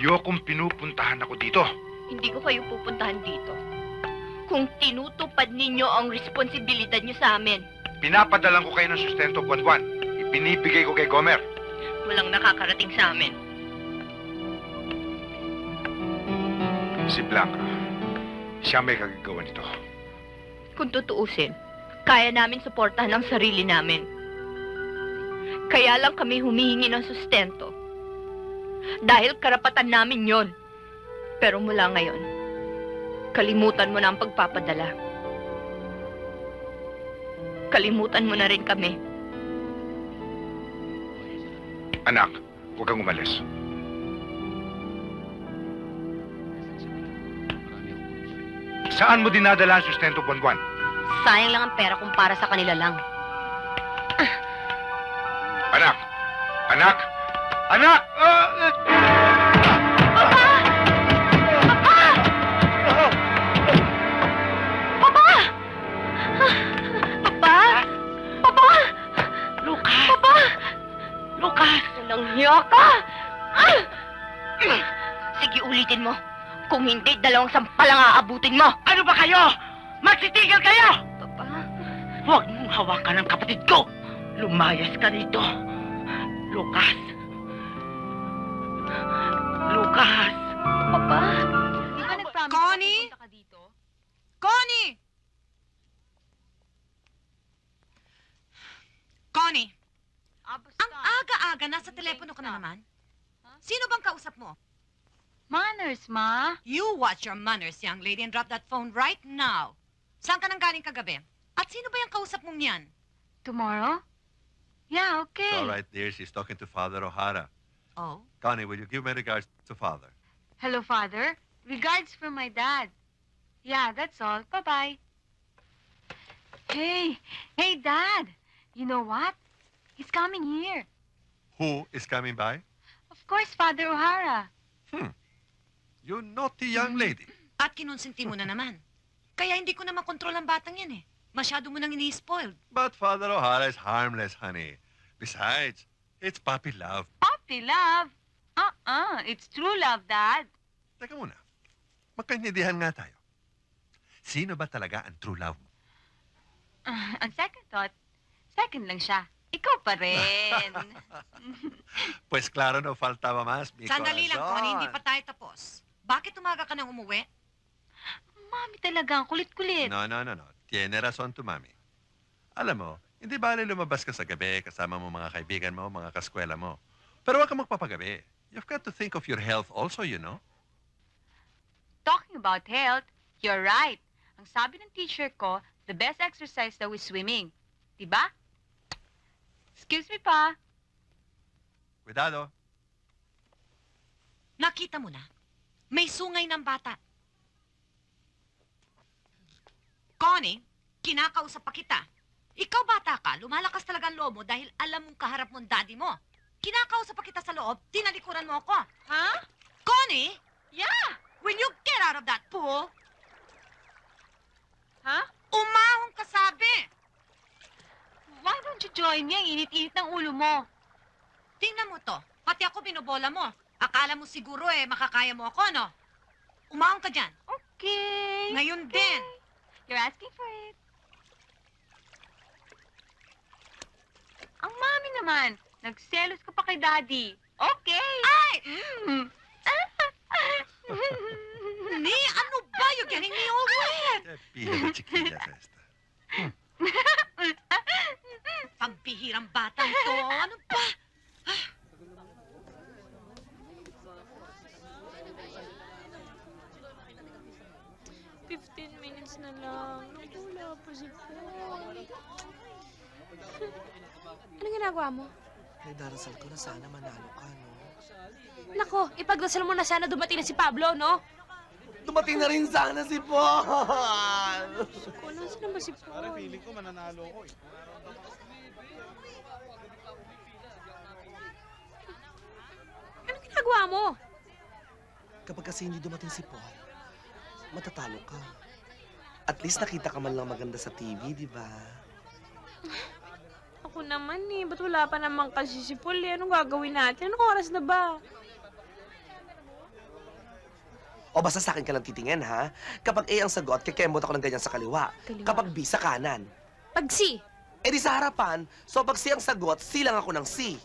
Ayokong pinupuntahan ako dito. Hindi ko kayo pupuntahan dito. Kung tinutupad ninyo ang responsibilidad nyo sa amin. Pinapadalan ko kayo ng sustento buwan-buwan. Ibinibigay ko kay Gomer. Walang nakakarating sa amin. Si Blanca, siya may kagagawa nito. Kung tutuusin, kaya namin suportahan ang sarili namin. Kaya lang kami humihingi ng sustento. Dahil karapatan namin yon. Pero mula ngayon, kalimutan mo na ang pagpapadala. Kalimutan mo na rin kami. Anak, huwag kang umalis. Saan mo dinadala ang sustento buwan-buwan? Sayang lang ang pera kung para sa kanila lang. Anak! Anak! Anak! Papa! Papa! Papa! Papa! Lucas! Papa! Lucas! Walang hiya ka! Sige, ulitin mo. Kung hindi, 2 sampalang aabutin mo. Ano ba kayo? Magsitigil kayo! Papa? Huwag mong hawakan ang kapatid ko! Lumayas ka rito! Lucas! Lucas! Papa? Di ba nag-promise Connie? na pupunta ka dito? Connie! Connie, ang aga-aga, nasa telepono ka na naman. Sino bang kausap mo? Manners, Ma. You watch your manners, young lady, and drop that phone right now. Saan ka nang galing kagabi? At sino ba yung kausap mong yan? Tomorrow? Yeah, okay. It's all right, dear. She's talking to Father O'Hara. Oh? Connie, will you give my regards to Father? Hello, Father. Regards from my dad. Yeah, that's all. Bye-bye. Hey, Dad. You know what? He's coming here. Who is coming by? Of course, Father O'Hara. You naughty young lady. At kinonsinti mo na naman. Kaya hindi ko na makontrol ang batang yan eh. Masyado mo nang ini-spoiled. But Father O'Hara is harmless, honey. Besides, it's puppy love. Puppy love? It's true love, Dad. Teka muna. Magkaintindihan nga tayo. Sino ba talaga ang true love mo? On second thought, second lang siya. Ikaw pa rin. Pues claro, no faltaba más, mi Sandali lang, corazón. Connie, hindi pa tayo tapos. Bakit umaga ka nang umuwi? Mami talaga, ang kulit-kulit. No. Tiene razón tu mami. Alam mo, hindi bale lumabas ka sa gabi kasama mo mga kaibigan mo, mga kaskwela mo. Pero huwag ka magpapagabi. You've got to think of your health also, you know? Talking about health, you're right. Ang sabi ng teacher ko, the best exercise daw is swimming. Diba? Excuse me pa. Cuidado. Nakita mo na? May sungay ng bata. Connie, kinakausap pa kita. Ikaw bata ka, lumalakas talaga ang loob mo dahil alam mong kaharap mong daddy mo. Kinakausap pa kita sa loob, tinalikuran mo ako. Ha? Connie, Yeah! will you get out of that pool? Ha? Umahon ka sabi! Why don't you join me? Ang init-init ng ulo mo. Tingnan mo to, pati ako binobola mo. Akala mo siguro makakaya mo ako, no? Umahon ka dyan. Okay. Ngayon din. You're asking for it. Ang mami naman, nagselos ka pa kay Daddy. Okay. Ay! Mm. Ni, ano ba? You're getting me all wet. Pila de chiquilla esta. Pambihirang batang to. Ano ba? 15 minutes na lang. Naku, wala pa si Paul. Anong ginagawa mo? Nagdarasal ko na sana manalo ka, no? Nako, ipagdasal mo na sana dumating na si Pablo, no? Dumating na rin sana si Paul! Ko, nasa na ba si Paul? Parang feeling ko mananalo ko eh. Anong ginagawa mo? Kapag kasi hindi dumating si Paul, matatalo ka. At least nakita ka man lang maganda sa TV, di ba? Ako naman eh, ba't wala pa naman kasi si Paul eh? Anong gagawin natin? Anong oras na ba? O basta sa akin ka lang titingin, ha? Kapag A ang sagot, kikembot ako ng ganyan sa kaliwa. Kapag B, sa kanan. Pag C. Eh di sa harapan, so pag C ang sagot, C lang ako ng C.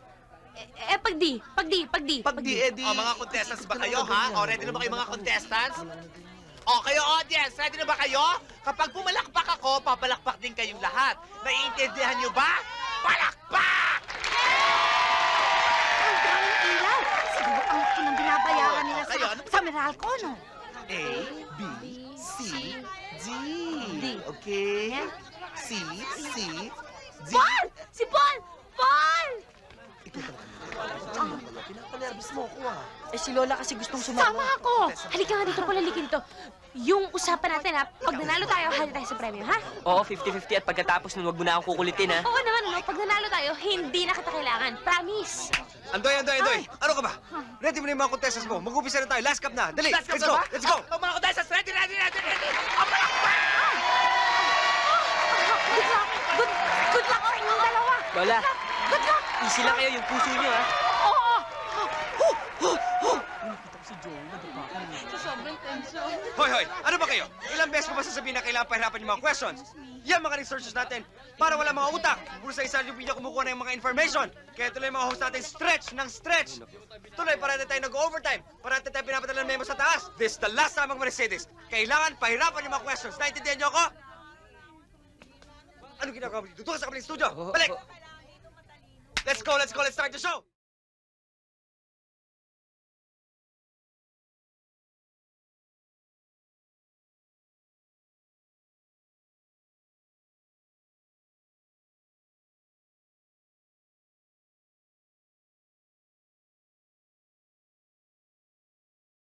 Pag D. Pag D. Pag D. Pag D, eh di... O, mga contestants ba kayo, ha? O, ready na ba kayo, mga contestants? O, kayo, audience, ready na ba kayo? Kapag pumalakpak ako, papalakpak din kayong lahat. Naiintindihan niyo ba? Palakpak! Ang daming ilaw. Siguro ang laki ng binabayaran nila Kayo, ano sa Meralco, no? A, B, C, D. Okay? C, D. Paul! Si Paul! Paul! Ikaw talaga. Pinapanervous mo ako, ah. Eh, si Lola kasi gustong Sama ako! Halika nga dito, palalikin to. Yung usapan natin, ha? Pag nanalo tayo, hali tayo sa premyo, ha? Oo, 50-50 at pagkatapos nun, wag mo na akong kukulitin, ha? Oo naman, ano? Pag nanalo tayo, hindi na kita kailangan. Promise! Andoy! Ano ka ba? Ready mo na yung mga contestants mo. Mag-upisa na tayo. Last cup na. Dali, let's go! Let's go! O, mga contestants, ready! O, palakpak! Good luck, oh, yung dalawa! Lola, easy lang kayo yung puso niyo, ha? Oo! Hoy! Ano ba kayo? Ilang beses ko ba sasabihin na kailangan pahirapan yung mga questions? Yan mga researchers natin para wala mga utak. Puro sa isa yung video kumukuha na yung mga information. Kaya tuloy mga host natin stretch ng stretch. Tuloy, parati tayo nag-overtime. Parati tayo pinapadala ng memo sa taas. This is the last time I'm gonna say this. Kailangan pahirapan yung mga questions. Naintindihan niyo ako? Ano ginagawa mo dito? Doon ka sa kabilang studio. Balik! Let's go. Let's start the show.